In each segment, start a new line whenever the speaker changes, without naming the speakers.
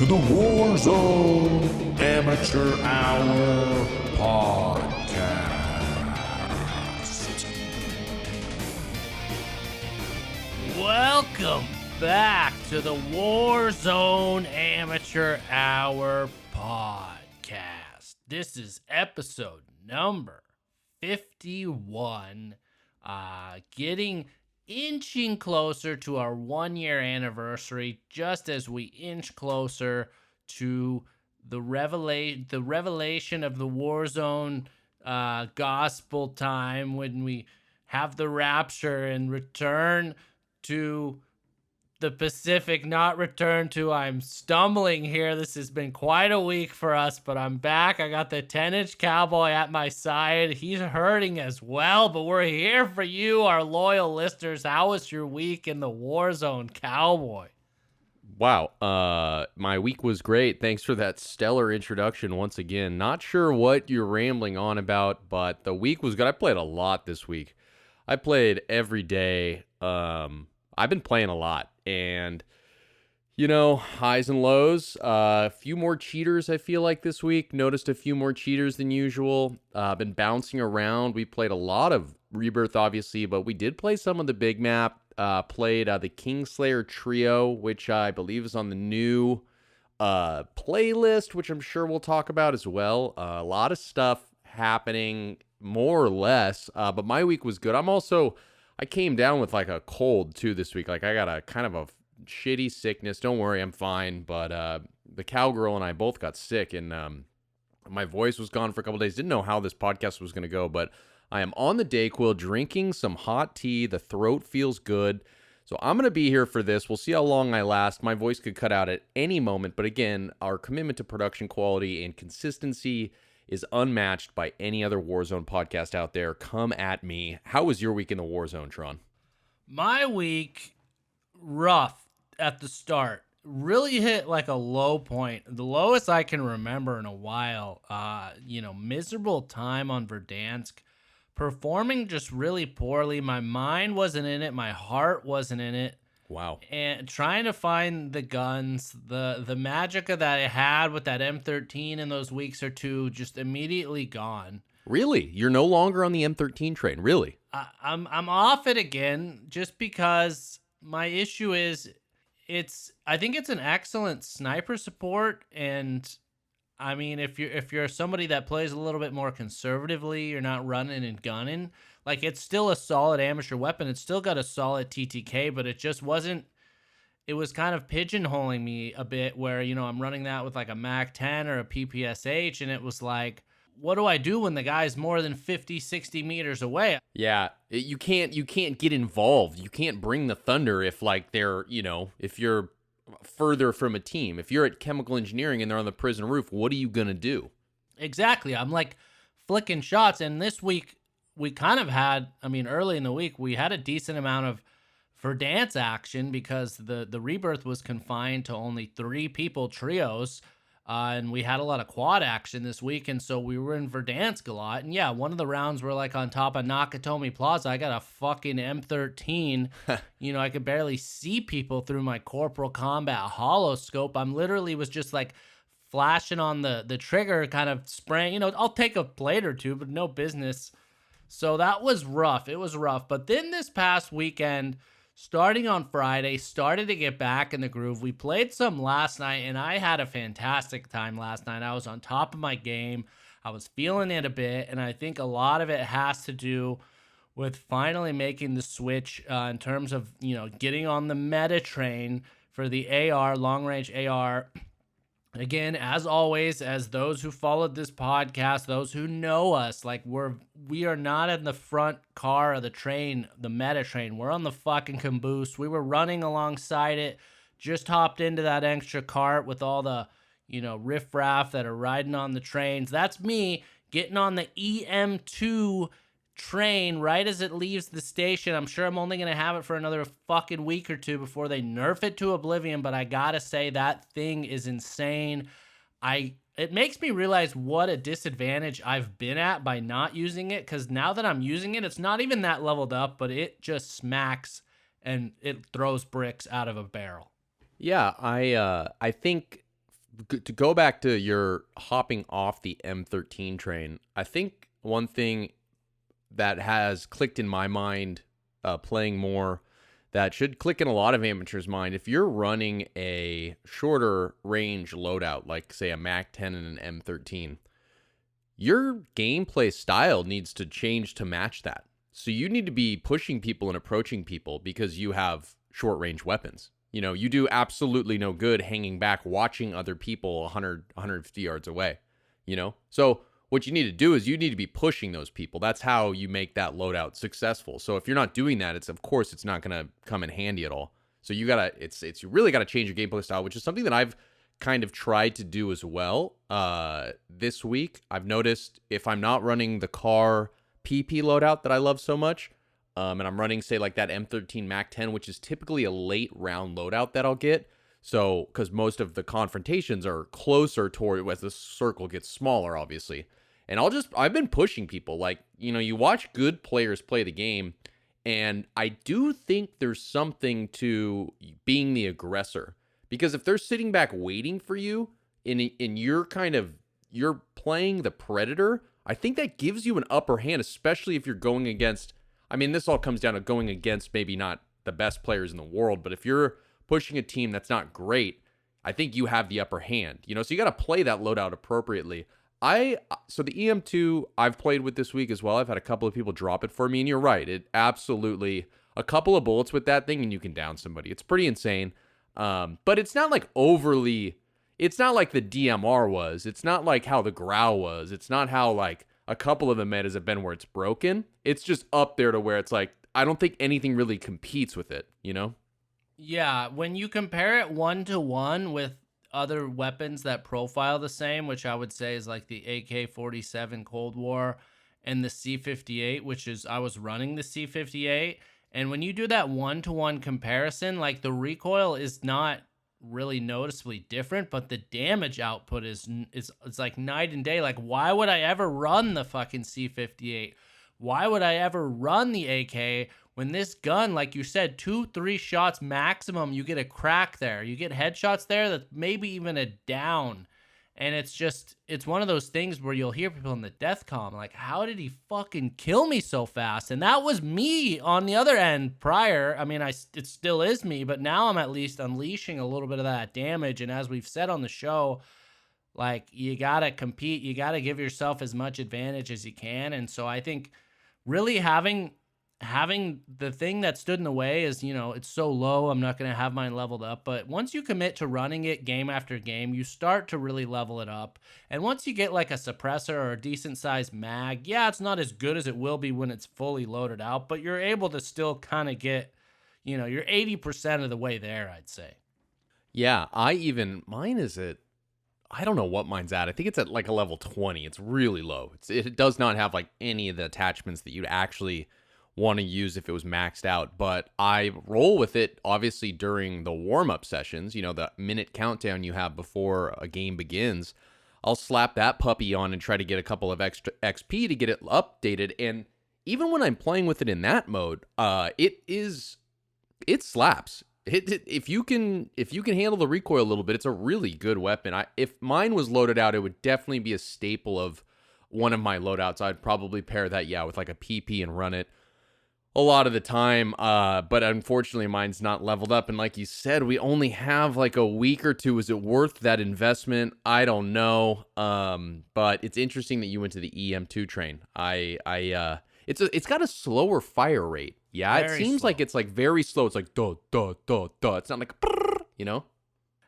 to the Warzone Amateur Hour podcast.
Welcome back to the Warzone Amateur Hour podcast. This is episode number 51, inching closer to our 1 year anniversary, just as we inch closer to the revelation of the Warzone gospel time, when we have the rapture and return to the Pacific, not return to, I'm stumbling here. This has been quite a week for us, but I'm back. I got the TenInchCowboy at my side. He's hurting as well, but we're here for you, our loyal listeners. How was your week in the Warzone, Cowboy?
Wow, my week was great. Thanks for that stellar introduction once again. Not sure what you're rambling on about, but the week was good. I played a lot this week. I played every day. I've been playing a lot, and, you know, highs and lows. A few more cheaters, I feel like, this week. Noticed a few more cheaters than usual. Been bouncing around. We played a lot of Rebirth, obviously, but we did play some of the big map. Played the Kingslayer Trio, which I believe is on the new playlist, which I'm sure we'll talk about as well. A lot of stuff happening, more or less, but my week was good. I came down with like a cold too this week. Like I got a kind of a shitty sickness. Don't worry, I'm fine. But the cowgirl and I both got sick, and my voice was gone for a couple days. Didn't know how this podcast was going to go, but I am on the Dayquil drinking some hot tea. The throat feels good. So I'm going to be here for this. We'll see how long I last. My voice could cut out at any moment. But again, our commitment to production quality and consistency is unmatched by any other Warzone podcast out there. Come at me. How was your week in the Warzone, Tron?
My week, rough at the start. Really hit like a low point. The lowest I can remember in a while. Miserable time on Verdansk. Performing just really poorly. My mind wasn't in it. My heart wasn't in it.
Wow.
And trying to find the guns, the magic that I had with that M13 in those weeks or two, just immediately gone.
Really? You're no longer on the M13 train, really?
I'm off it again, just because my issue is I think it's an excellent sniper support, and I mean, if you're somebody that plays a little bit more conservatively, you're not running and gunning, like, it's still a solid amateur weapon. It's still got a solid TTK, but it just wasn't. It was kind of pigeonholing me a bit, where, I'm running that with like a Mac 10 or a PPSH, and it was like, what do I do when the guy's more than 50, 60 meters away?
Yeah, you can't get involved. You can't bring the thunder if, like, they're, if you're further from a team. If you're at chemical engineering and they're on the prison roof, what are you gonna do? Exactly.
I'm like flicking shots, and this week we kind of had, early in the week, we had a decent amount of Verdansk action, because the Rebirth was confined to only 3 people trios, and we had a lot of quad action this week, and so we were in Verdansk a lot. And yeah, one of the rounds were like on top of Nakatomi Plaza. I got a fucking M13. I could barely see people through my Corporal Combat holo scope. I'm literally was just like flashing on the trigger, kind of spraying. I'll take a plate or two, but no business. So that was rough. It was rough. But then this past weekend, starting on Friday, started to get back in the groove. We played some last night, and I had a fantastic time last night. I was on top of my game. I was feeling it a bit, and I think a lot of it has to do with finally making the switch in terms of, getting on the meta train for the AR, long-range AR. Again, as always, as those who followed this podcast, those who know us, like, we are not in the front car of the train, the meta train. We're on the fucking caboose. We were running alongside it, just hopped into that extra cart with all the, riffraff that are riding on the trains. That's me getting on the EM2 train right as it leaves the station. I'm sure I'm only going to have it for another fucking week or two before they nerf it to oblivion, but I gotta say, that thing is insane. It makes me realize what a disadvantage I've been at by not using it, because now that I'm using it, it's not even that leveled up, but it just smacks and it throws bricks out of a barrel.
Yeah, I think to go back to your hopping off the M13 train, I think one thing that has clicked in my mind, playing more, that should click in a lot of amateurs' mind, if you're running a shorter range loadout, like say a Mac 10 and an M13, your gameplay style needs to change to match that. So you need to be pushing people and approaching people because you have short range weapons. You know, you do absolutely no good hanging back, watching other people 150 yards away, you know? So what you need to do is you need to be pushing those people. That's how you make that loadout successful. So if you're not doing that, of course it's not going to come in handy at all. So you you really gotta change your gameplay style, which is something that I've kind of tried to do as well. This week, I've noticed if I'm not running the car PP loadout that I love so much, and I'm running, say, like that M13 Mac 10, which is typically a late round loadout that I'll get. So, because most of the confrontations are closer toward as the circle gets smaller, obviously. And I've been pushing people. Like, you know, you watch good players play the game, and I do think there's something to being the aggressor. Because if they're sitting back waiting for you, in you're playing the predator, I think that gives you an upper hand, especially if you're going against, I mean, this all comes down to going against maybe not the best players in the world, but if you're pushing a team that's not great, I think you have the upper hand, you know, so you got to play that loadout appropriately. So the EM2 I've played with this week as well. I've had a couple of people drop it for me, and you're right. It absolutely, a couple of bullets with that thing and you can down somebody. It's pretty insane. But it's not like it's not like the DMR was. It's not like how the Grau was. It's not how like a couple of the metas have been where it's broken. It's just up there to where it's like, I don't think anything really competes with it, you know?
Yeah, when you compare it 1-to-1 with other weapons that profile the same, which I would say is like the AK-47 Cold War and the C58, which is, I was running the C58. And when you do that 1-to-1 comparison, like the recoil is not really noticeably different, but the damage output is like night and day. Like, why would I ever run the fucking C58? Why would I ever run the AK when this gun, like you said, 2-3 shots maximum, you get a crack there. You get headshots there that's maybe even a down. And it's one of those things where you'll hear people in the death comm like, how did he fucking kill me so fast? And that was me on the other end prior. I mean, it still is me, but now I'm at least unleashing a little bit of that damage. And as we've said on the show, like, you got to compete. You got to give yourself as much advantage as you can. And so I think really having the thing that stood in the way is, you know, it's so low, I'm not going to have mine leveled up. But once you commit to running it game after game, you start to really level it up. And once you get like a suppressor or a decent sized mag, yeah, it's not as good as it will be when it's fully loaded out, but you're able to still kind of get, you know, you're 80% of the way there, I'd say.
Yeah, mine is I don't know what mine's at. I think it's at like a level 20. It's really low. It does not have like any of the attachments that you'd actually want to use if it was maxed out, but I roll with it obviously during the warm-up sessions, you know, the minute countdown you have before a game begins. I'll slap that puppy on and try to get a couple of extra XP to get it updated. And even when I'm playing with it in that mode, it slaps. If you can handle the recoil a little bit, it's a really good weapon. If mine was loaded out, it would definitely be a staple of one of my loadouts. I'd probably pair that, with like a PP and run it a lot of the time, but unfortunately mine's not leveled up, and like you said, we only have like a week or two. Is it worth that investment? I don't know, but it's interesting that you went to the EM2 train. It's got a slower fire rate. It seems slow. Like it's like very slow. It's like duh duh duh duh. It's not like you know.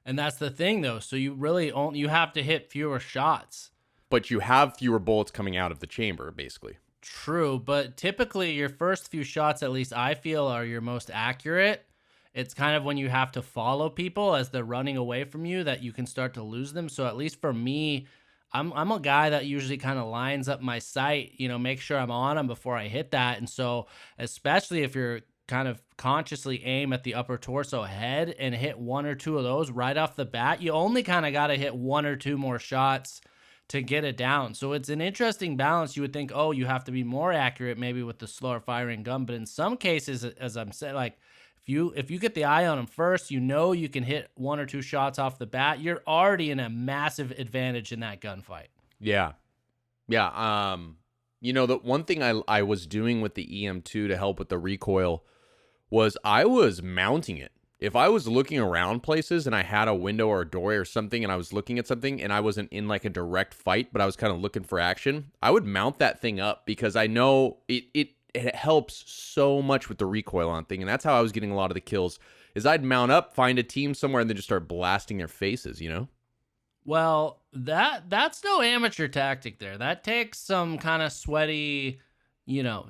And that's the thing though. So you really you have to hit fewer shots,
but you have fewer bullets coming out of the chamber, basically.
True, but typically your first few shots, at least I feel, are your most accurate. It's kind of when you have to follow people as they're running away from you that you can start to lose them. So at least for me, I'm a guy that usually kind of lines up my sight, you know, make sure I'm on them before I hit that. And so especially if you're kind of consciously aim at the upper torso head and hit one or two of those right off the bat, you only kind of got to hit one or two more shots to get it down. So it's an interesting balance. You would think, oh, you have to be more accurate maybe with the slower firing gun, but in some cases, as I'm saying, like If you get the eye on him first, you know you can hit 1 or 2 shots off the bat. You're already in a massive advantage in that gunfight.
Yeah. Yeah. The one thing I was doing with the EM2 to help with the recoil was I was mounting it. If I was looking around places and I had a window or a doorway or something and I was looking at something and I wasn't in like a direct fight, but I was kind of looking for action, I would mount that thing up because I know it helps so much with the recoil on thing. And that's how I was getting a lot of the kills is I'd mount up, find a team somewhere, and then just start blasting their faces, you know?
Well, that's no amateur tactic there. That takes some kind of sweaty,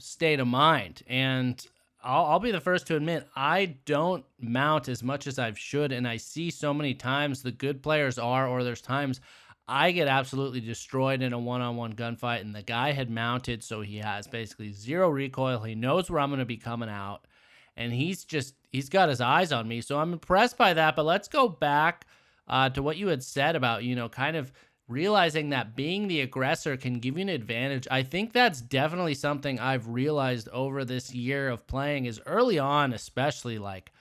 state of mind. And I'll be the first to admit I don't mount as much as I should, and I see so many times the good players are, or there's times I get absolutely destroyed in a one-on-one gunfight, and the guy had mounted, so he has basically 0 recoil. He knows where I'm going to be coming out, and he's got his eyes on me. So I'm impressed by that. But let's go back to what you had said about kind of realizing that being the aggressor can give you an advantage. I think that's definitely something I've realized over this year of playing is early on, especially like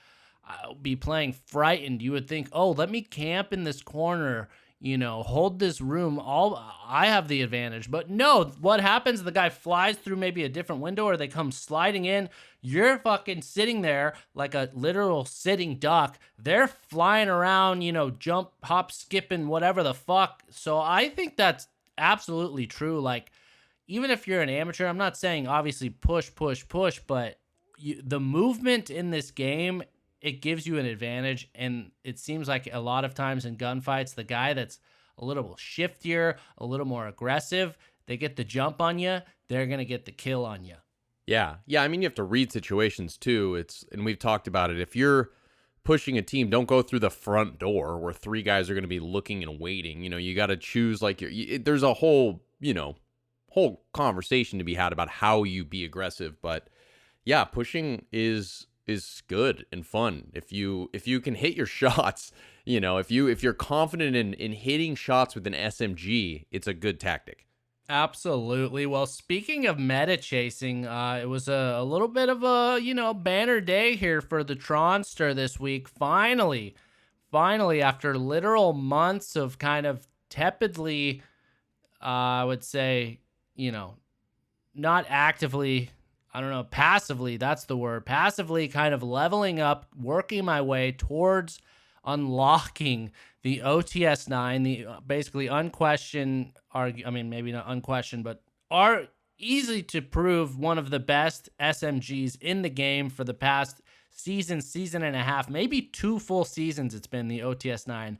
I'll be playing frightened. You would think, oh, let me camp in this corner, hold this room. I have the advantage. But no, what happens? The guy flies through maybe a different window or they come sliding in. You're fucking sitting there like a literal sitting duck. They're flying around, jump, hop, skipping, whatever the fuck. So I think that's absolutely true. Like, even if you're an amateur, I'm not saying obviously push, but the movement in this game, it gives you an advantage. And it seems like a lot of times in gunfights, the guy that's a little shiftier, a little more aggressive, they get the jump on you, they're going to get the kill on you.
Yeah. Yeah. I mean, you have to read situations too. And we've talked about it. If you're pushing a team, don't go through the front door where 3 guys are going to be looking and waiting. You got to choose there's a whole conversation to be had about how you be aggressive. But yeah, pushing is good and fun. If you can hit your shots, if you're confident in hitting shots with an SMG, it's a good tactic.
Absolutely. Well, speaking of meta chasing, it was a little bit of a, banner day here for the Tronster this week. Finally, after literal months of kind of tepidly, I would say, not actively, I don't know, passively, that's the word, passively kind of leveling up, working my way towards unlocking the OTS-9, the basically unquestioned, maybe not unquestioned, but are easy to prove one of the best SMGs in the game for the past season and a half, maybe 2 full seasons it's been, the OTS-9.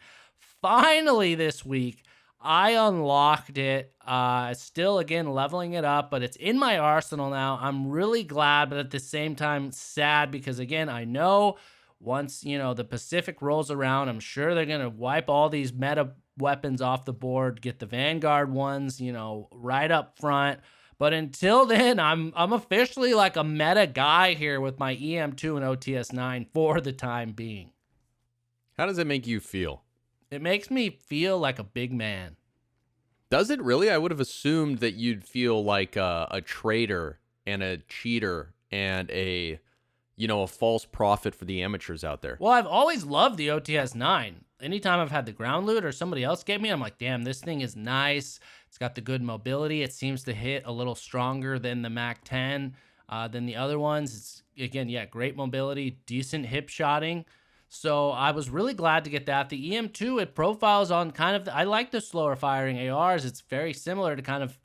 Finally this week, I unlocked it, still again leveling it up, but it's in my arsenal now. I'm really glad, but at the same time sad because again, I know once, the Pacific rolls around, I'm sure they're going to wipe all these meta weapons off the board, get the Vanguard ones, right up front. But until then, I'm officially like a meta guy here with my EM2 and OTS-9 for the time being.
How does it make you feel?
It makes me feel like a big man.
Does it really? I would have assumed that you'd feel like a traitor and a cheater and a false prophet for the amateurs out there.
Well, I've always loved the OTS-9. Anytime I've had the ground loot or somebody else gave me, I'm like, damn, this thing is nice. It's got the good mobility. It seems to hit a little stronger than the MAC-10, than the other ones. It's, again, great mobility, decent hip shotting. So I was really glad to get that. The EM2, it profiles on kind of, I like the slower firing ARs. It's very similar to kind of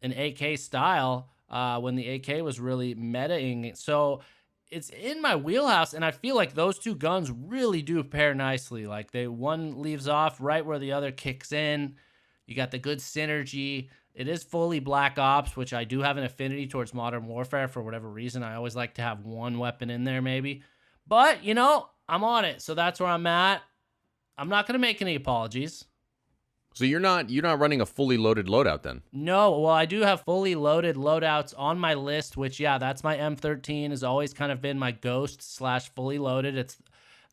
an AK style when the AK was really metaing. So it's in my wheelhouse, and I feel like those 2 guns really do pair nicely. Like one leaves off right where the other kicks in. You got the good synergy. It is fully Black Ops, which I do have an affinity towards Modern Warfare for whatever reason. I always like to have one weapon in there maybe. But, I'm on it. So that's where I'm at. I'm not going to make any apologies.
So you're not running a fully loaded loadout then?
No, well, I do have fully loaded loadouts on my list, which, that's my M13 has always kind of been my ghost / fully loaded. It's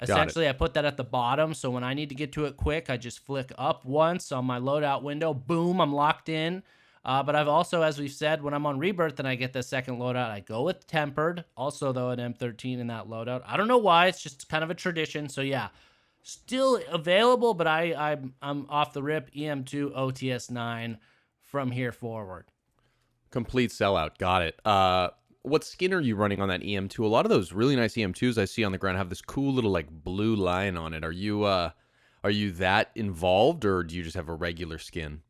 essentially, I put that at the bottom, so when I need to get to it quick, I just flick up once on my loadout window. Boom, I'm locked in. But I've also, as we've said, when I'm on Rebirth and I get the second loadout, I go with Tempered. Also, though, an M13 in that loadout. I don't know why. It's just kind of a tradition. So, yeah, still available, but I'm off the rip. EM2 OTS 9 from here forward.
Complete sellout. Got it. What skin are you running on that EM2? A lot of those really nice EM2s I see on the ground have this cool little like blue line on it. Are you that involved, or do you just have a regular skin?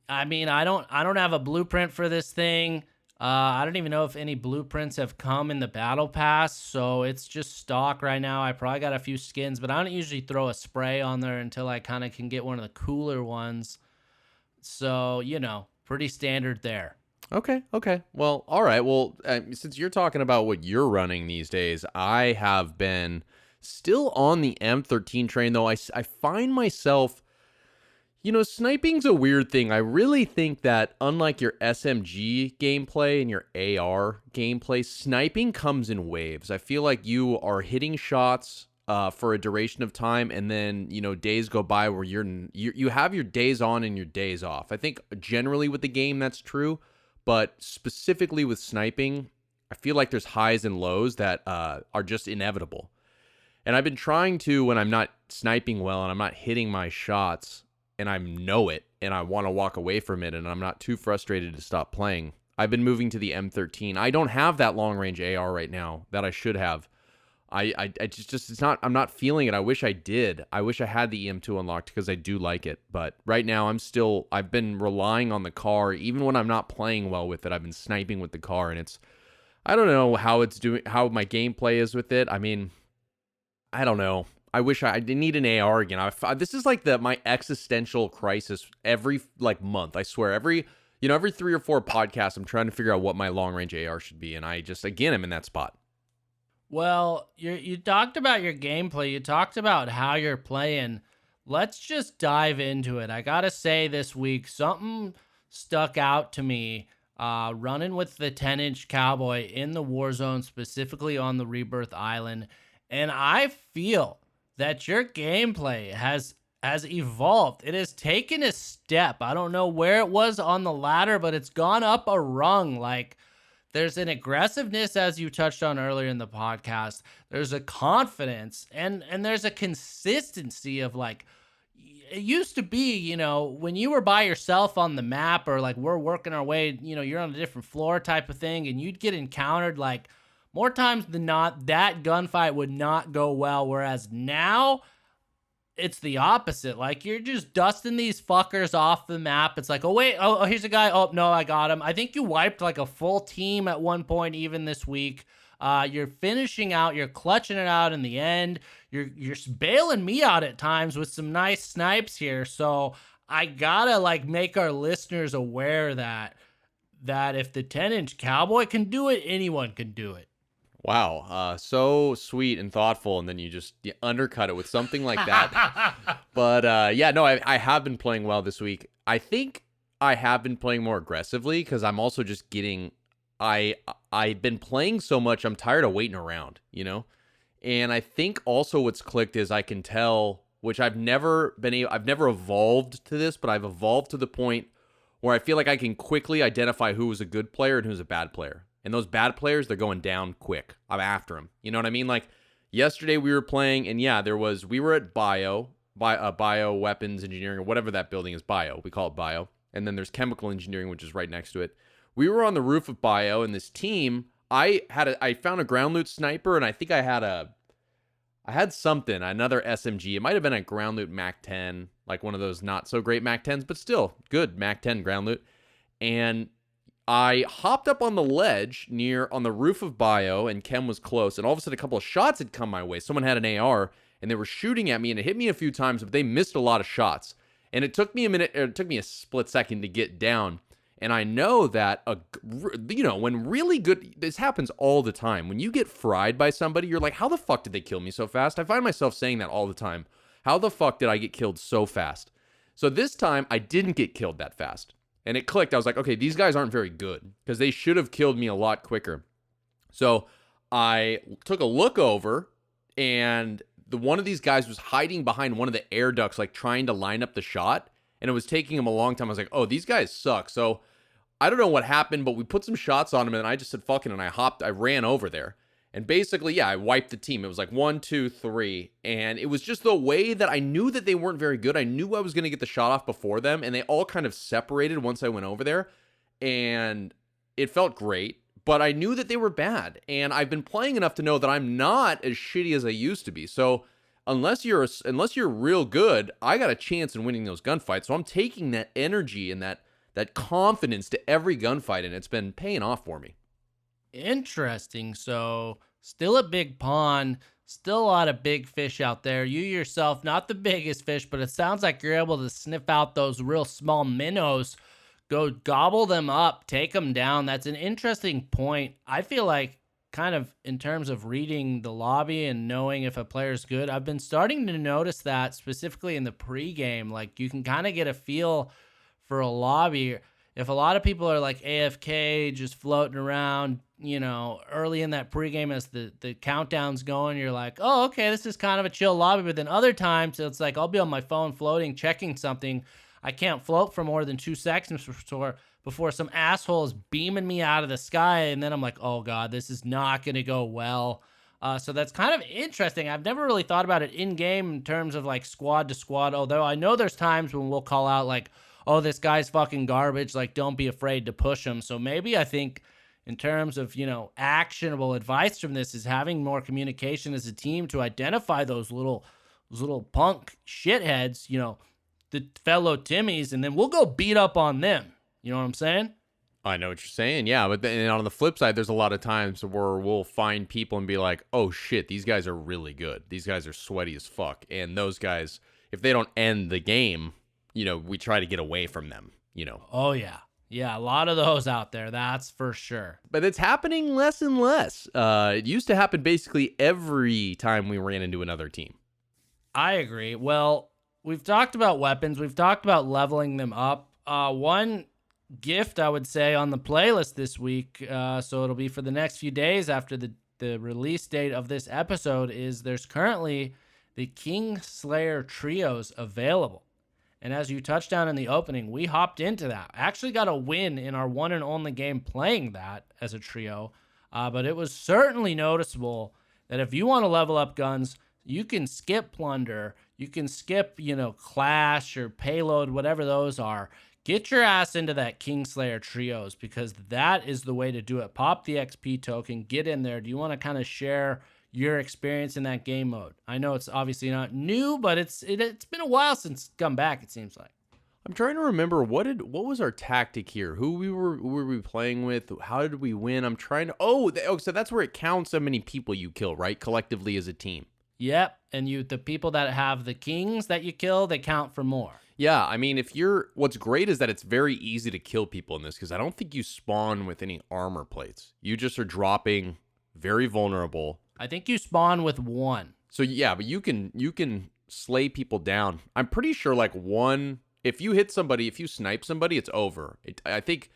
I mean, I don't have a blueprint for this thing. I don't even know if any blueprints have come in the battle pass, so it's just stock right now. I probably got a few skins, but I don't usually throw a spray on there until I kind of can get one of the cooler ones. So, pretty standard there.
Okay. Well, all right. Well, since you're talking about what you're running these days, I have been still on the M13 train, though I find myself, sniping's a weird thing. I really think that unlike your SMG gameplay and your AR gameplay, sniping comes in waves. I feel like you are hitting shots for a duration of time, and then, days go by where you have your days on and your days off. I think generally with the game that's true. But specifically with sniping, I feel like there's highs and lows that are just inevitable. And I've been trying to, when I'm not sniping well and I'm not hitting my shots and I know it and I want to walk away from it and I'm not too frustrated to stop playing, I've been moving to the M13. I don't have that long range AR right now that I should have. I just it's not, I'm not feeling it. I wish I did. I wish I had the EM2 unlocked because I do like it. But right now I've been relying on the car. Even when I'm not playing well with it, I've been sniping with the car, and I don't know how how my gameplay is with it. I mean, I don't know. I wish I didn't need an AR again. This is like my existential crisis every month. I swear every 3 or 4 podcasts, I'm trying to figure out what my long range AR should be. And I just, again, I'm in that spot.
Well, you talked about your gameplay. You talked about how you're playing. Let's just dive into it. I got to say this week, something stuck out to me running with the 10-Inch Cowboy in the Warzone, specifically on the Rebirth Island. And I feel that your gameplay has evolved. It has taken a step. I don't know where it was on the ladder, but it's gone up a rung. There's an aggressiveness, as you touched on earlier in the podcast. There's a confidence, and there's a consistency of it used to be, when you were by yourself on the map, or we're working our way, you're on a different floor type of thing, and you'd get encountered more times than not, that gunfight would not go well. Whereas now it's the opposite. You're just dusting these fuckers off the map. It's oh wait, oh here's a guy. Oh no, I got him. I think you wiped a full team at one point, even this week. You're finishing out. You're clutching it out in the end. You're bailing me out at times with some nice snipes here. So I gotta make our listeners aware that if the 10-Inch Cowboy can do it, anyone can do it.
Wow, so sweet and thoughtful, and then you undercut it with something like that. But I have been playing well this week. I think I have been playing more aggressively because I'm also just getting. I've been playing so much, I'm tired of waiting around, And I think also what's clicked is I can tell, which I've never evolved to this, but I've evolved to the point where I feel like I can quickly identify who is a good player and who's a bad player. And those bad players, they're going down quick. I'm after them. You know what I mean? Yesterday we were playing, and we were at bio weapons engineering, or whatever that building is, bio. We call it bio. And then there's chemical engineering, which is right next to it. We were on the roof of bio, and this team, I found a ground loot sniper, and I think I had another SMG. It might have been a ground loot Mac 10, one of those not so great Mac 10s, but still good Mac 10 ground loot. And I hopped up on the ledge on the roof of bio, and Kem was close, and all of a sudden a couple of shots had come my way. Someone had an AR, and they were shooting at me, and it hit me a few times, but they missed a lot of shots. And it took me a split second to get down. And I know that, when really good, this happens all the time. When you get fried by somebody, you're like, how the fuck did they kill me so fast? I find myself saying that all the time. How the fuck did I get killed so fast? So this time, I didn't get killed that fast. And it clicked. I was like, okay, these guys aren't very good because they should have killed me a lot quicker. So I took a look over, and one of these guys was hiding behind one of the air ducts, trying to line up the shot. And it was taking him a long time. I was like, oh, these guys suck. So I don't know what happened, but we put some shots on him, and I just said, fucking, and I ran over there. And basically, yeah, I wiped the team. It was like 1, 2, 3. And it was just the way that I knew that they weren't very good. I knew I was going to get the shot off before them, and they all kind of separated once I went over there. And it felt great, but I knew that they were bad. And I've been playing enough to know that I'm not as shitty as I used to be. So unless you're real good, I got a chance in winning those gunfights. So I'm taking that energy and that confidence to every gunfight, and it's been paying off for me.
Interesting. So still a big pond, still a lot of big fish out there. You yourself, not the biggest fish, but it sounds like you're able to sniff out those real small minnows, go gobble them up, take them down. That's an interesting point. I feel like kind of in terms of reading the lobby and knowing if a player's good, I've been starting to notice that specifically in the pregame. Like you can kind of get a feel for a lobby. If a lot of people are like AFK, just floating around, early in that pregame as the countdown's going, you're like, oh, okay, this is kind of a chill lobby. But then other times it's like I'll be on my phone floating, checking something. I can't float for more than 2 seconds before some asshole is beaming me out of the sky. And then I'm like, oh God, this is not going to go well. So that's kind of interesting. I've never really thought about it in game in terms of like squad to squad, although I know there's times when we'll call out like, oh, this guy's fucking garbage. Like, don't be afraid to push him. So maybe I think in terms of, actionable advice from this is having more communication as a team to identify those little punk shitheads, the fellow Timmies, and then we'll go beat up on them. You know what I'm saying?
I know what you're saying. Yeah. But then on the flip side, there's a lot of times where we'll find people and be like, oh shit, these guys are really good. These guys are sweaty as fuck. And those guys, if they don't end the game, we try to get away from them,
Oh, yeah. Yeah, a lot of those out there, that's for sure.
But it's happening less and less. It used to happen basically every time we ran into another team.
I agree. Well, we've talked about weapons. We've talked about leveling them up. One gift, I would say, on the playlist this week, so it'll be for the next few days after the release date of this episode, is there's currently the Kingslayer trios available. And as you touched on in the opening, we hopped into that. Actually got a win in our one and only game playing that as a trio. But it was certainly noticeable that if you want to level up guns, you can skip plunder. You can skip, clash or payload, whatever those are. Get your ass into that Kingslayer trios because that is the way to do it. Pop the XP token. Get in there. Do you want to kind of share your experience in that game mode? I know it's obviously not new, but it's been a while since it's come back, it seems like.
I'm trying to remember what was our tactic here? Who were we playing with? How did we win? I'm trying to so that's where it counts how many people you kill, right? Collectively as a team.
Yep, and the people that have the kings that you kill, they count for more.
Yeah, I mean, what's great is that it's very easy to kill people in this because I don't think you spawn with any armor plates. You just are dropping very vulnerable.
I think you spawn with one.
So yeah, but you can slay people down. I'm pretty sure like if you hit somebody, if you snipe somebody, it's over. I think,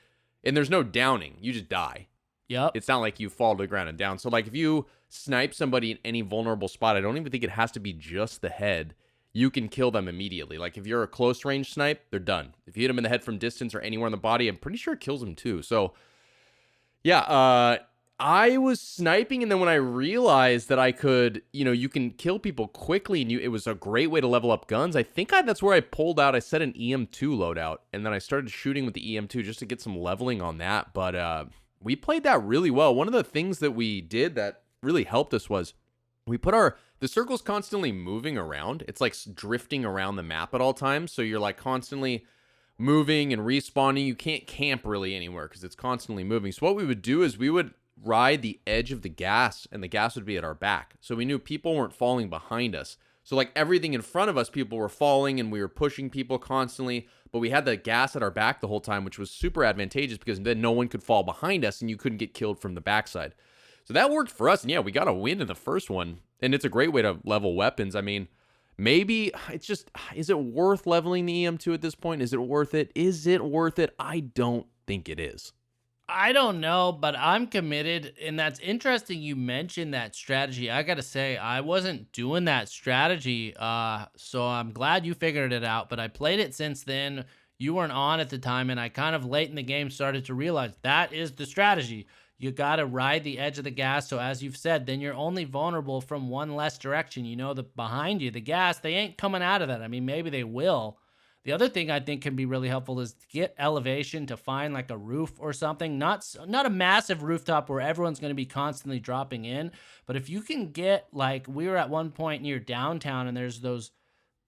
and there's no downing. You just die.
Yep.
It's not like you fall to the ground and down. So like if you snipe somebody in any vulnerable spot, I don't even think it has to be just the head. You can kill them immediately. Like if you're a close range snipe, they're done. If you hit them in the head from distance or anywhere in the body, I'm pretty sure it kills them too. So yeah, I was sniping, and then when I realized that I could, you can kill people quickly, and it was a great way to level up guns. I think that's where I pulled out. I set an EM2 loadout, and then I started shooting with the EM2 just to get some leveling on that. But we played that really well. One of the things that we did that really helped us was we put the circle's constantly moving around. It's like drifting around the map at all times. So you're like constantly moving and respawning. You can't camp really anywhere because it's constantly moving. So what we would do is we would ride the edge of the gas, and the gas would be at our back. So we knew people weren't falling behind us. So like everything in front of us, people were falling, and we were pushing people constantly, but we had the gas at our back the whole time, which was super advantageous because then no one could fall behind us and you couldn't get killed from the backside. So that worked for us. And yeah, we got a win in the first one, and it's a great way to level weapons. I mean, maybe it's just, is it worth leveling the EM2 at this point? Is it worth it? Is it worth it? I don't think it is.
I don't know, but I'm committed, and that's interesting you mentioned that strategy. I gotta say, I wasn't doing that strategy, so I'm glad you figured it out, but I played it since then. You weren't on at the time, and I kind of late in the game started to realize that is the strategy. You got to ride the edge of the gas. So as you've said, then you're only vulnerable from one less direction. You know, the behind you, the gas, they ain't coming out of that. I mean, maybe they will. The other thing I think can be really helpful is to get elevation, to find like a roof or something. Not a massive rooftop where everyone's going to be constantly dropping in, but if you can get, like, we were at one point near downtown and there's those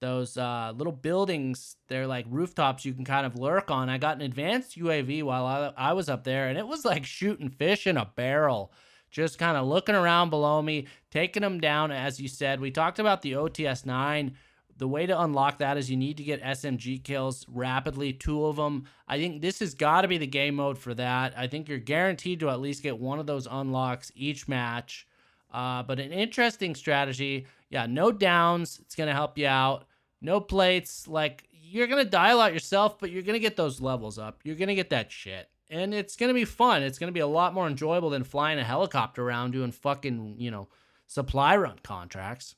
little buildings, they're like rooftops you can kind of lurk on. I got an advanced UAV while I was up there, and it was like shooting fish in a barrel, just kind of looking around below me, taking them down. As you said, we talked about the OTS-9. The way to unlock that is you need to get SMG kills rapidly, 2 of them. I think this has got to be the game mode for that. I think you're guaranteed to at least get one of those unlocks each match. But an interesting strategy. Yeah, no downs. It's going to help you out. No plates. Like, you're going to die a lot yourself, but you're going to get those levels up. You're going to get that shit. And it's going to be fun. It's going to be a lot more enjoyable than flying a helicopter around doing fucking, supply run contracts.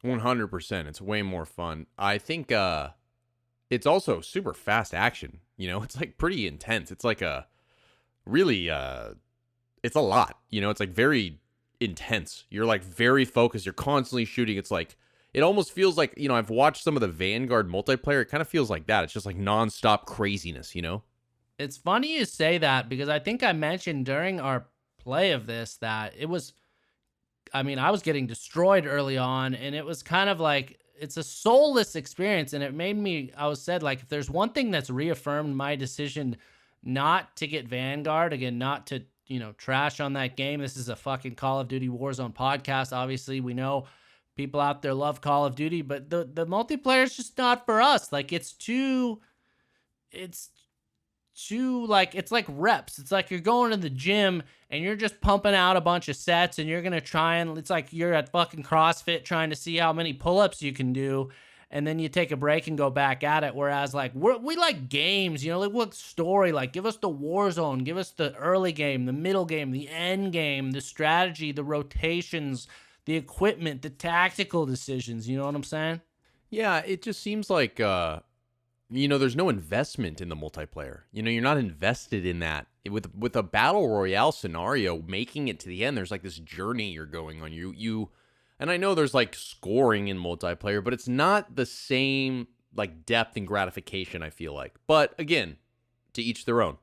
100%. It's way more fun. I think it's also super fast action. It's like pretty intense. It's like a really, it's a lot. It's like very intense. You're like very focused. You're constantly shooting. It's like, it almost feels like, I've watched some of the Vanguard multiplayer. It kind of feels like that. It's just like nonstop craziness,
It's funny you say that because I think I mentioned during our play of this that it was, I was getting destroyed early on, and it was kind of like, it's a soulless experience. And it made me, said, like, if there's one thing that's reaffirmed my decision not to get Vanguard, again, not to, trash on that game. This is a fucking Call of Duty Warzone podcast. Obviously, we know people out there love Call of Duty, but the multiplayer is just not for us. Like, it's like reps. It's like you're going to the gym and you're just pumping out a bunch of sets and you're going to try and, it's like you're at fucking CrossFit trying to see how many pull-ups you can do. And then you take a break and go back at it. Whereas, like, we like games, like, what story? Like, give us the Warzone, give us the early game, the middle game, the end game, the strategy, the rotations, the equipment, the tactical decisions. You know what I'm saying?
Yeah, it just seems like, there's no investment in the multiplayer. You're not invested in that. With a battle royale scenario, making it to the end, there's like this journey you're going on. And I know there's like scoring in multiplayer, but it's not the same like depth and gratification, I feel like. But again, to each their own,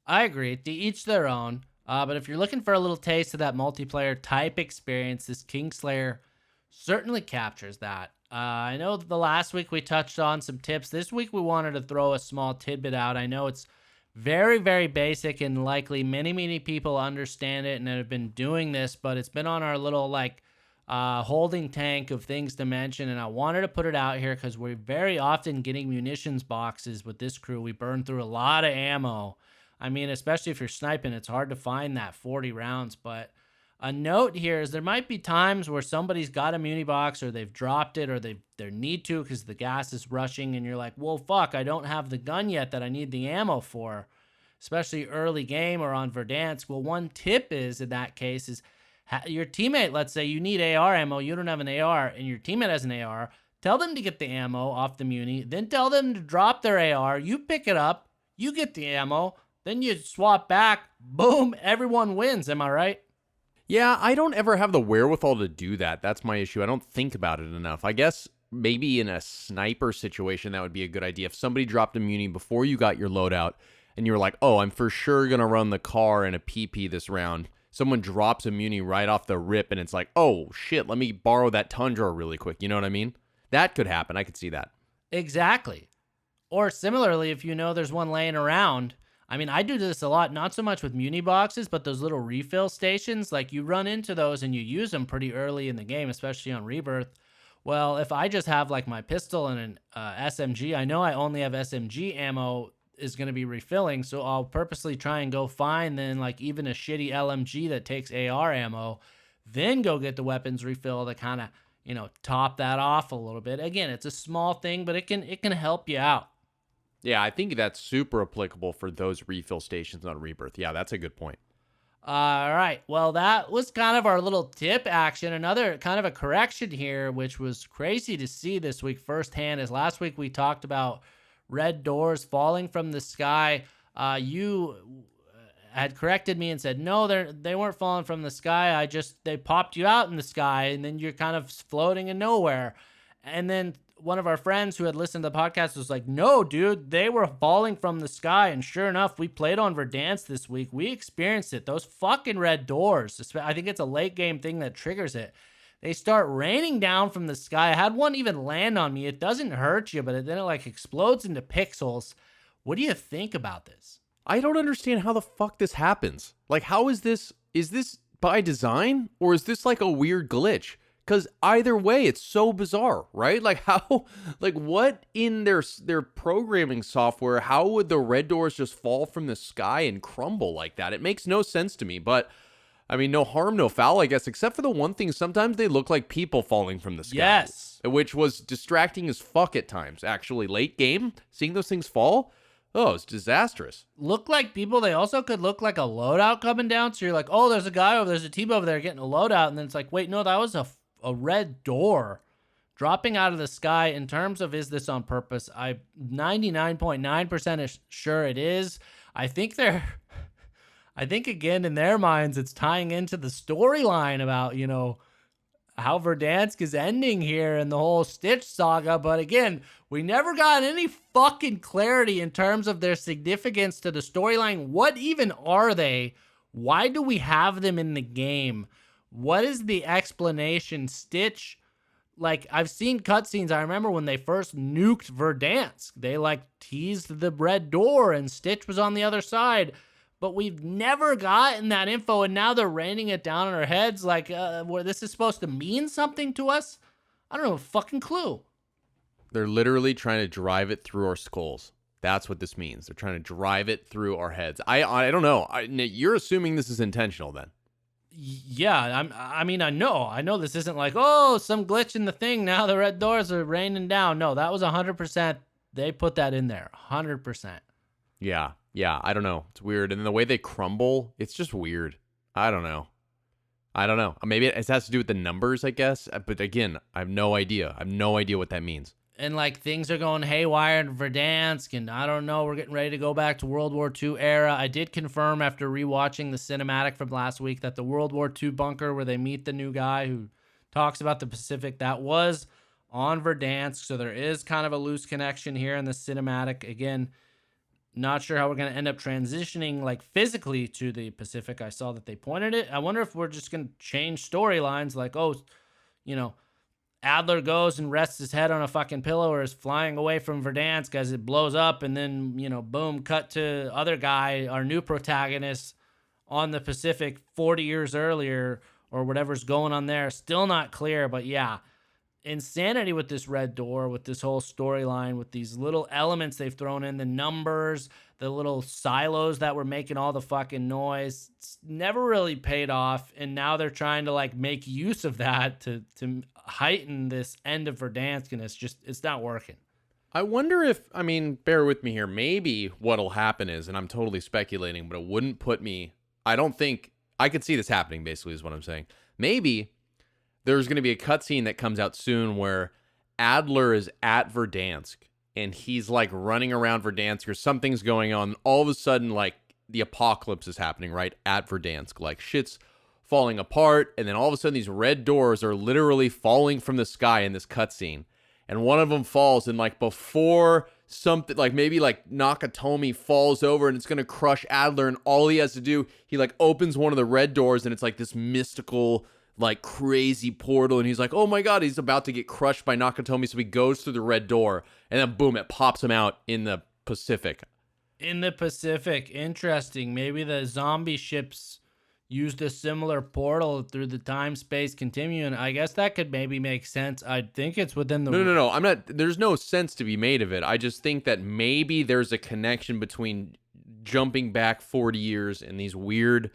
I agree. To each their own. But if you're looking for a little taste of that multiplayer type experience, this Kingslayer certainly captures that. I know the last week we touched on some tips. This week we wanted to throw a small tidbit out. I know it's very, very basic and likely many, many people understand it and have been doing this, but it's been on our little holding tank of things to mention, and I wanted to put it out here because we're very often getting munitions boxes with this crew. We burn through a lot of ammo. Especially if you're sniping, it's hard to find that 40 rounds, but a note here is there might be times where somebody's got a muni box or they've dropped it or they need to because the gas is rushing and you're like, well, fuck, I don't have the gun yet that I need the ammo for, especially early game or on Verdansk. Well, one tip is in that case is your teammate, let's say you need AR ammo, you don't have an AR and your teammate has an AR, tell them to get the ammo off the muni, then tell them to drop their AR, you pick it up, you get the ammo, then you swap back, boom, everyone wins, am I right?
Yeah, I don't ever have the wherewithal to do that. That's my issue. I don't think about it enough. I guess maybe in a sniper situation, that would be a good idea. If somebody dropped a muni before you got your loadout and you were like, oh, I'm for sure going to run the car and a PP this round. Someone drops a muni right off the rip and it's like, oh, shit, let me borrow that Tundra really quick. You know what I mean? That could happen. I could see that.
Exactly. Or similarly, if there's one laying around, I do this a lot, not so much with muni boxes, but those little refill stations, like you run into those and you use them pretty early in the game, especially on Rebirth. Well, if I just have like my pistol and an SMG, I know I only have SMG ammo is going to be refilling, so I'll purposely try and go find then like even a shitty LMG that takes AR ammo, then go get the weapons refill to kind of, top that off a little bit. Again, it's a small thing, but it can help you out.
Yeah, I think that's super applicable for those refill stations on Rebirth. Yeah, that's a good point.
All right. Well, that was kind of our little tip action. Another kind of a correction here, which was crazy to see this week firsthand, is last week we talked about red doors falling from the sky. You had corrected me and said, no, they weren't falling from the sky. They popped you out in the sky, and then you're kind of floating in nowhere. And then one of our friends who had listened to the podcast was like, no, dude, they were falling from the sky. And sure enough, we played on Verdansk this week. We experienced it. Those fucking red doors, I think it's a late game thing that triggers it. They start raining down from the sky. I had one even land on me. It doesn't hurt you, but then it like explodes into pixels. What do you think about this?
I don't understand how the fuck this happens. Like, how is this by design, or is this like a weird glitch? Because either way, it's so bizarre, right? Like, how, like, what in their programming software, how would the red doors just fall from the sky and crumble like that? It makes no sense to me, but I mean, no harm, no foul, I guess, except for the one thing, sometimes they look like people falling from the sky.
Yes.
Which was distracting as fuck at times, actually. Late game, seeing those things fall, oh, it's disastrous.
Look like people. They also could look like a loadout coming down. So you're like, oh, there's a team over there getting a loadout. And then it's like, wait, no, that was a red door dropping out of the sky. In terms of, is this on purpose? I'm 99.9% sure it is. I think again, in their minds, it's tying into the storyline about, how Verdansk is ending here and the whole Stitch saga. But again, we never got any fucking clarity in terms of their significance to the storyline. What even are they? Why do we have them in the game? What is the explanation? Stitch, like, I've seen cutscenes. I remember when they first nuked Verdansk, they like teased the red door and Stitch was on the other side. But we've never gotten that info, and now they're raining it down on our heads like where this is supposed to mean something to us. I don't know a fucking clue.
They're literally trying to drive it through our skulls. That's what this means. They're trying to drive it through our heads. I don't know. You're assuming this is intentional then?
Yeah, I know this isn't like, oh, some glitch in the thing. Now the red doors are raining down. No, that was 100%. They put that in there, 100%.
Yeah, I don't know. It's weird. And then the way they crumble, it's just weird. I don't know. Maybe it has to do with the numbers, I guess. But again, I have no idea. I have no idea what that means.
And like things are going haywire in Verdansk, and I don't know, we're getting ready to go back to World War II era. I did confirm after rewatching the cinematic from last week that the World War II bunker where they meet the new guy who talks about the Pacific, that was on Verdansk. So there is kind of a loose connection here in the cinematic. Again, not sure how we're going to end up transitioning like physically to the Pacific. I saw that they pointed it. I wonder if we're just going to change storylines like, Adler goes and rests his head on a fucking pillow or is flying away from Verdansk as it blows up. And then, boom, cut to other guy, our new protagonist on the Pacific 40 years earlier or whatever's going on there. Still not clear, but yeah. Insanity with this red door, with this whole storyline, with these little elements they've thrown in, the numbers, the little silos that were making all the fucking noise. It's never really paid off, and now they're trying to like make use of that to heighten this end of Verdansk, and it's not working.
I wonder if, bear with me here, maybe what'll happen is, and I'm totally speculating, but it wouldn't put me, I don't think, I could see this happening basically is what I'm saying. Maybe there's going to be a cutscene that comes out soon where Adler is at Verdansk and he's like running around Verdansk or something's going on. All of a sudden, like the apocalypse is happening right at Verdansk. Like shit's falling apart. And then all of a sudden these red doors are literally falling from the sky in this cutscene. And one of them falls and like before something like maybe like Nakatomi falls over and it's going to crush Adler. And all he has to do, he like opens one of the red doors and it's like this mystical like crazy portal, and he's like, oh my god, he's about to get crushed by Nakatomi, so he goes through the red door, and then boom, it pops him out in the Pacific.
Interesting. Maybe the zombie ships used a similar portal through the time-space continuum. I guess that could maybe make sense. I think it's within the...
No. I'm not... There's no sense to be made of it. I just think that maybe there's a connection between jumping back 40 years and these weird,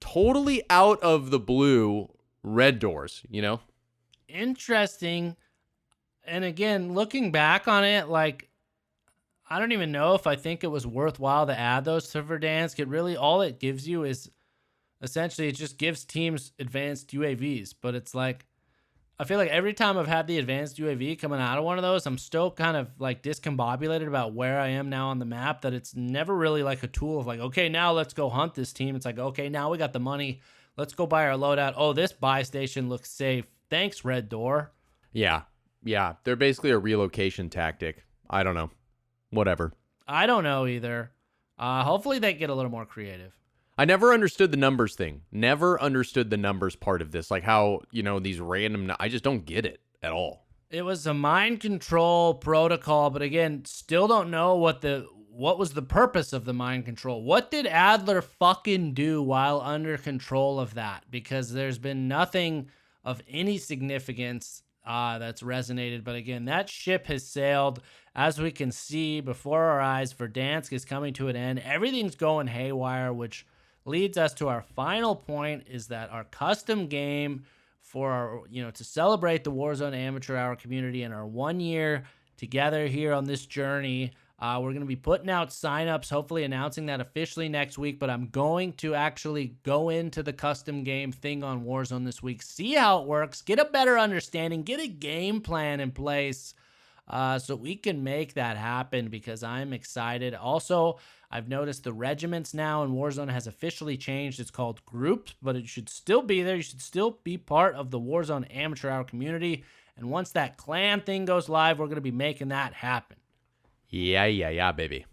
totally out of the blue red doors,
Interesting. And again, looking back on it, like, I don't even know if I think it was worthwhile to add those to Verdansk. It really, all it gives you is essentially it just gives teams advanced UAVs, but it's like, I feel like every time I've had the advanced UAV coming out of one of those, I'm still kind of like discombobulated about where I am now on the map, that it's never really like a tool of like, okay, now let's go hunt this team. It's like, okay, now we got the money. Let's go buy our loadout. Oh, this buy station looks safe. Thanks, Red Door.
Yeah. Yeah. They're basically a relocation tactic. I don't know. Whatever.
I don't know either. Hopefully they get a little more creative.
I never understood the numbers thing. Never understood the numbers part of this. Like how, these random, I just don't get it at all.
It was a mind control protocol, but again, still don't know what was the purpose of the mind control. What did Adler fucking do while under control of that? Because there's been nothing of any significance that's resonated. But again, that ship has sailed. As we can see before our eyes, Verdansk is coming to an end. Everything's going haywire, which leads us to our final point, is that our custom game for our, to celebrate the Warzone Amateur Hour community and our 1 year together here on this journey. We're going to be putting out signups, hopefully announcing that officially next week, but I'm going to actually go into the custom game thing on Warzone this week, see how it works, get a better understanding, get a game plan in place so we can make that happen, because I'm excited. Also, I've noticed the regiments now in Warzone has officially changed. It's called groups, but it should still be there. You should still be part of the Warzone Amateur Hour community. And once that clan thing goes live, we're going to be making that happen.
Yeah, baby.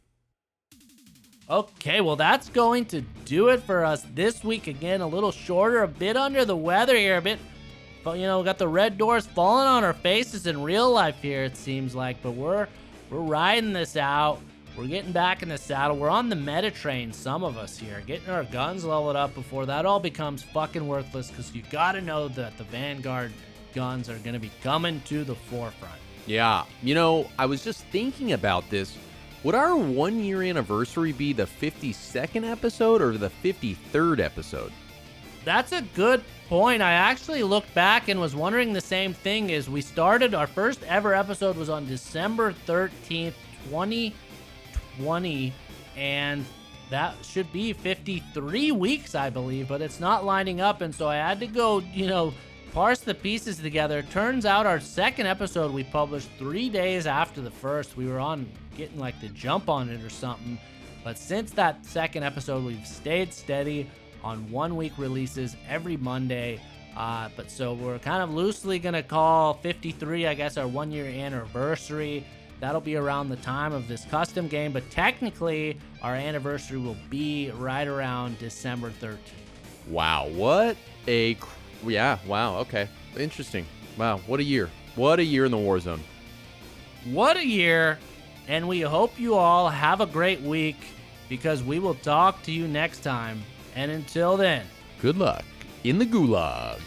Okay, well, that's going to do it for us this week. Again, a little shorter, a bit under the weather here, a bit, but we got the red doors falling on our faces in real life here, it seems like, but we're riding this out. We're getting back in the saddle. We're on the meta train, some of us here, getting our guns leveled up before that all becomes fucking worthless, because you gotta know that the Vanguard guns are gonna be coming to the forefront.
Yeah, I was just thinking about this. Would our 1 year anniversary be the 52nd episode or the 53rd episode?
That's a good point. I actually looked back and was wondering the same thing. As we started, our first ever episode was on December 13th, 2020, and that should be 53 weeks, I believe, but it's not lining up, and so I had to go, parse the pieces together. Turns out our second episode we published 3 days after the first. We were on getting like the jump on it or something, but since that second episode, we've stayed steady on 1 week releases every Monday. But so we're kind of loosely gonna call 53, I guess, our 1 year anniversary. That'll be around the time of this custom game, but technically our anniversary will be right around December 13th.
Wow, wow, okay. Interesting. Wow, what a year. What a year in the Warzone.
What a year, and we hope you all have a great week, because we will talk to you next time. And until then,
good luck in the gulag.